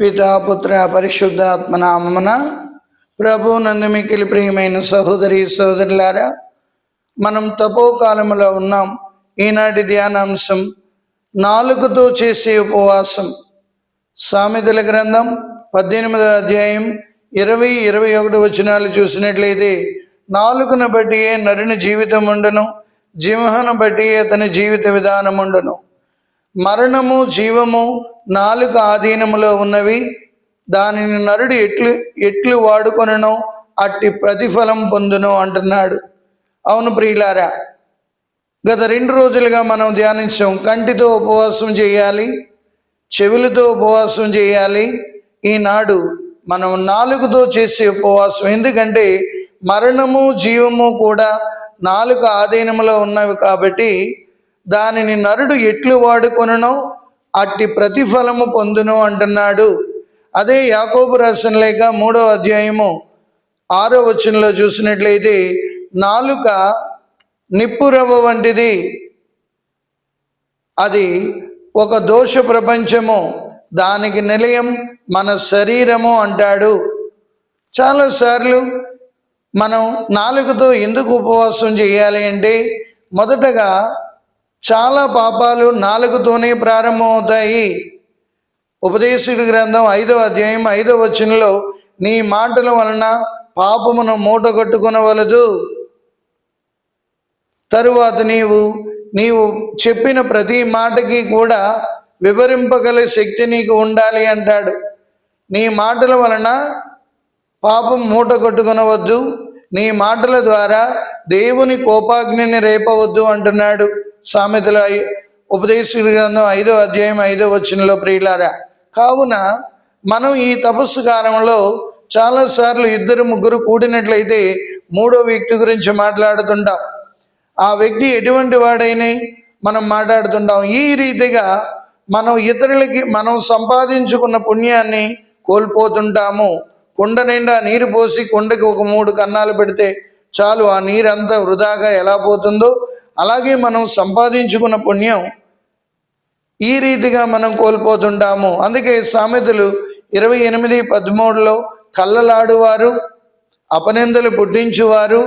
పితా పుత్ర పరిశుద్ధాత్మ నామమున ప్రభు నందు మిక్కిలి ప్రియమైన సహోదరి సహోదరులారా, మనం తపోకాలములో ఉన్నాం. ఈనాటి ధ్యానాంశం నాలుకతో చేసే ఉపవాసం. సామెతల గ్రంథం 18వ అధ్యాయం 20-21 వచనాలు చూసినట్లయితే, నాలుకను బట్టి నరుని జీవితం ఉండును, జింహను బట్టి అతని జీవిత విధానం ఉండును. మరణము జీవము నాలుక ఆధీనములో ఉన్నవి. దానిని నరుడు ఎట్లు వాడుకొననో అట్టి ప్రతిఫలం పొందును అంటున్నాడు. అవును ప్రియులారా, గత 2 రోజులుగా మనం ధ్యానించాం. కంటితో ఉపవాసం చేయాలి, చెవులతో ఉపవాసం చేయాలి. ఈనాడు మనం నాలుకతో చేసే ఉపవాసం. ఎందుకంటే మరణము జీవము కూడా నాలుక ఆధీనములో ఉన్నవి కాబట్టి దానిని నరుడు ఎట్లు వాడుకొననో అట్టి ప్రతిఫలము పొందును అంటున్నాడు. అదే యాకోబు రాసిన లేఖ 3వ అధ్యాయము 6వ వచనంలో చూసినట్లయితే, నాలుక నిప్పురవ్వ వంటిది, అది ఒక దోష ప్రపంచము, దానికి నిలయం మన శరీరము అంటాడు. చాలాసార్లు మనం నాలుకతో ఎందుకు ఉపవాసం చేయాలి అంటే, మొదటగా చాలా పాపాలు నాలుకతోనే ప్రారంభమవుతాయి. ఉపదేశకుడి గ్రంథం 5వ అధ్యాయం 5వ వచనంలో, నీ మాటల వలన పాపమును మూటగట్టుకొనవలదు. తరువాత నీవు చెప్పిన ప్రతి మాటకి కూడా వివరింపగల శక్తి నీకు ఉండాలి అంటాడు. నీ మాటల వలన పాపం మూటగట్టుకొనవద్దు, నీ మాటల ద్వారా దేవుని కోపాగ్నిని రేపవద్దు అంటున్నాడు. సామెతల ఉపదేశకుడి గ్రంథం 5వ అధ్యాయం 5వ వచనంలో. ప్రియులారా, కావున మనం ఈ తపస్సు కాలంలో చాలాసార్లు 2-3 కూడినట్లయితే 3వ వ్యక్తి గురించి మాట్లాడుతుంటాం. ఆ వ్యక్తి ఎటువంటి వాడైనా మనం మాట్లాడుతుంటాం. ఈ రీతిగా మనం ఇతరులకి మనం సంపాదించుకున్న పుణ్యాన్ని కోల్పోతుంటాము. కుండ నిండా నీరు పోసి కుండకి ఒక 3 కన్నాలు పెడితే చాలు, ఆ నీరంతా వృధాగా ఎలా పోతుందో అలాగే మనం సంపాదించుకున్న పుణ్యం ఈ రీతిగా మనం కోల్పోతుంటాము. అందుకే సామెతలు 28:13లో, కళ్ళలాడువారు, అపనిందలు పుట్టించువారు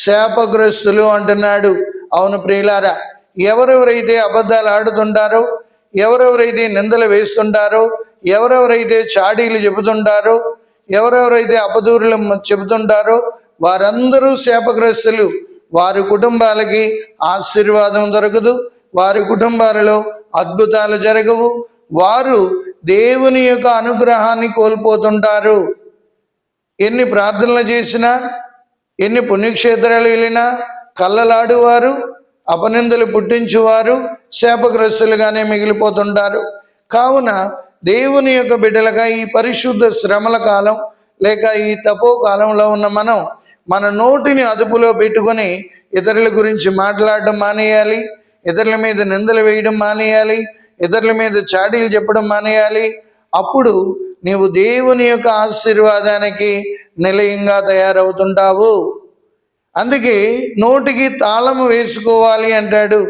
శాపగ్రస్తులు అంటున్నాడు. అవును ప్రియులారా, ఎవరెవరైతే అబద్ధాలు ఆడుతుంటారో, ఎవరెవరైతే నిందలు వేస్తుంటారో, ఎవరెవరైతే చాడీలు చెబుతుంటారో, ఎవరెవరైతే అపదూరులు చెబుతుంటారో వారందరూ శాపగ్రస్తులు. వారి కుటుంబాలకి ఆశీర్వాదం దొరకదు, వారి కుటుంబాలలో అద్భుతాలు జరగవు, వారు దేవుని యొక్క అనుగ్రహాన్ని కోల్పోతుంటారు. ఎన్ని ప్రార్థనలు చేసినా, ఎన్ని పుణ్యక్షేత్రాలు వెళ్ళినా కళ్ళలాడువారు, అపనిందలు పుట్టించువారు శాపగ్రస్తులుగానే మిగిలిపోతుంటారు. కావున దేవుని యొక్క బిడ్డలుగా ఈ పరిశుద్ధ శ్రమల కాలం లేక ఈ తపో కాలంలో ఉన్న మనం మన నోటిని అదుపులో పెట్టుకొని ఇతరుల గురించి మాట్లాడడం మానేయాలి, ఇతరుల మీద నిందలు వేయడం మానేయాలి, ఇతరుల మీద చాడీలు చెప్పడం మానేయాలి. అప్పుడు నీవు దేవుని యొక్క ఆశీర్వాదానికి నిలయంగా తయారవుతుంటావు. అందుకే నోటికి తాళము వేసుకోవాలి అంటాడు.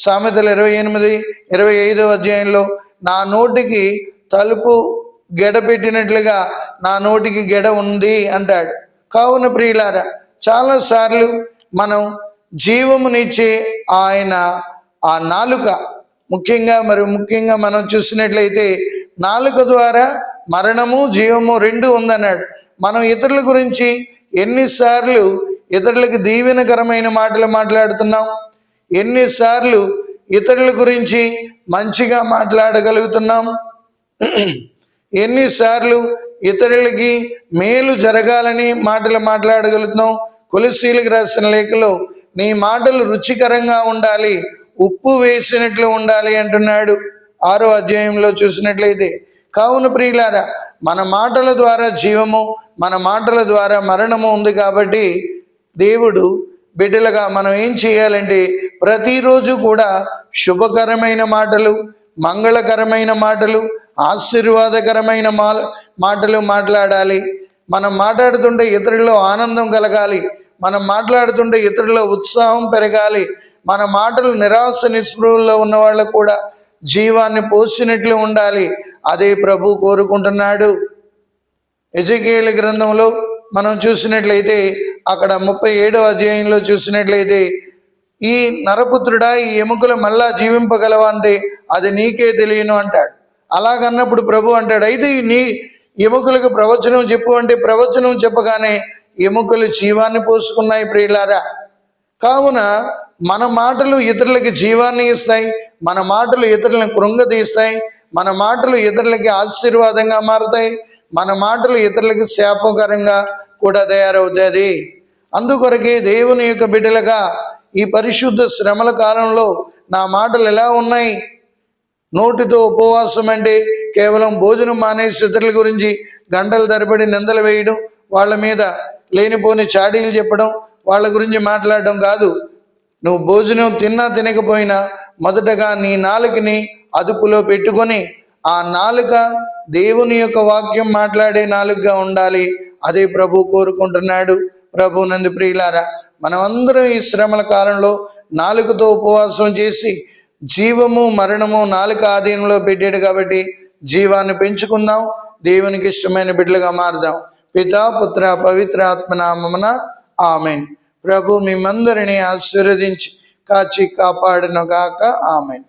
సామెతలు 28-25వ అధ్యాయంలో, నా నోటికి తలుపు గెడ పెట్టినట్లుగా నా నోటికి గెడ ఉంది అంటాడు. కావున ప్రియులారా, చాలాసార్లు మనం జీవమునిచ్చే ఆయన ఆ నాలుక ముఖ్యంగా మనం చూసినట్లయితే నాలుక ద్వారా మరణము జీవము 2 ఉందన్నాడు. మనం ఇతరుల గురించి ఎన్నిసార్లు ఇతరులకు దీవెనకరమైన మాటలు మాట్లాడుతున్నాం, ఎన్నిసార్లు ఇతరుల గురించి మంచిగా మాట్లాడగలుగుతున్నాం, ఎన్నిసార్లు ఇతరులకి మేలు జరగాలని మాటలు మాట్లాడగలుగుతున్నాం. కొలస్సీలకు రాసిన లేఖలో, నీ మాటలు రుచికరంగా ఉండాలి, ఉప్పు వేసినట్లు ఉండాలి అంటున్నాడు 6వ అధ్యాయంలో చూసినట్లయితే. కావున ప్రియులారా, మన మాటల ద్వారా జీవము, మన మాటల ద్వారా మరణము ఉంది. కాబట్టి దేవుడు బిడ్డలుగా మనం ఏం చేయాలంటే, ప్రతిరోజు కూడా శుభకరమైన మాటలు, మంగళకరమైన మాటలు, ఆశీర్వాదకరమైన మాటలు మాట్లాడాలి. మనం మాట్లాడుతుంటే ఇతరుల్లో ఆనందం కలగాలి, మనం మాట్లాడుతుంటే ఇతరుల్లో ఉత్సాహం పెరగాలి. మన మాటలు నిరాశ నిస్పృహల్లో ఉన్న వాళ్ళకు కూడా జీవాన్ని పోసినట్లు ఉండాలి. అదే ప్రభు కోరుకుంటున్నాడు. ఎజెకియేలు గ్రంథంలో మనం చూసినట్లయితే అక్కడ 37వ అధ్యాయంలో చూసినట్లయితే, ఈ నరపుత్రుడా, ఈ ఎముకలు మళ్ళా జీవింపగలవా అంటే అది నీకే తెలియను అంటాడు. అలాగన్నప్పుడు ప్రభు అంటాడు, అయితే నీ ఎముకలకు ప్రవచనం చెప్పు అంటే ప్రవచనం చెప్పగానే ఎముకలు జీవాన్ని పోసుకున్నాయి ప్రియులారా. కావున మన మాటలు ఇతరులకి జీవాన్ని ఇస్తాయి, మన మాటలు ఇతరులను కృంగతీస్తాయి, మన మాటలు ఇతరులకి ఆశీర్వాదంగా మారుతాయి, మన మాటలు ఇతరులకి శాపకరంగా కూడా తయారవుతుంది. అందుకొరకే దేవుని యొక్క బిడ్డలుగా ఈ పరిశుద్ధ శ్రమల కాలంలో నా మాటలు ఎలా ఉన్నాయి? నోటితో ఉపవాసం అంటే కేవలం భోజనం మానేసి ఇతరుల గురించి గంటల తరబడి నిందలు వేయడం, వాళ్ళ మీద లేనిపోని చాడీలు చెప్పడం, వాళ్ళ గురించి మాట్లాడడం కాదు. నువ్వు భోజనం తిన్నా తినకపోయినా మొదటగా నీ నాలుకని అదుపులో పెట్టుకొని ఆ నాలుక దేవుని యొక్క వాక్యం మాట్లాడే నాలుకగా ఉండాలి. అదే ప్రభు కోరుకుంటున్నాడు. ప్రభు నందు ప్రియులారా, మనమందరం ఈ శ్రమల కాలంలో నాలుకతో ఉపవాసం చేసి జీవము మరణము నాలుక ఆధీనంలో పెట్టాడు కాబట్టి జీవాన్ని పెంచుకుందాం, దేవునికి ఇష్టమైన బిడ్డలుగా మారుదాం. పితా పుత్ర పవిత్ర ఆత్మ నామమున ఆమెన్. ప్రభు మిమ్మందరిని ఆశీర్వదించి కాచి కాపాడును గాక. ఆమెన్.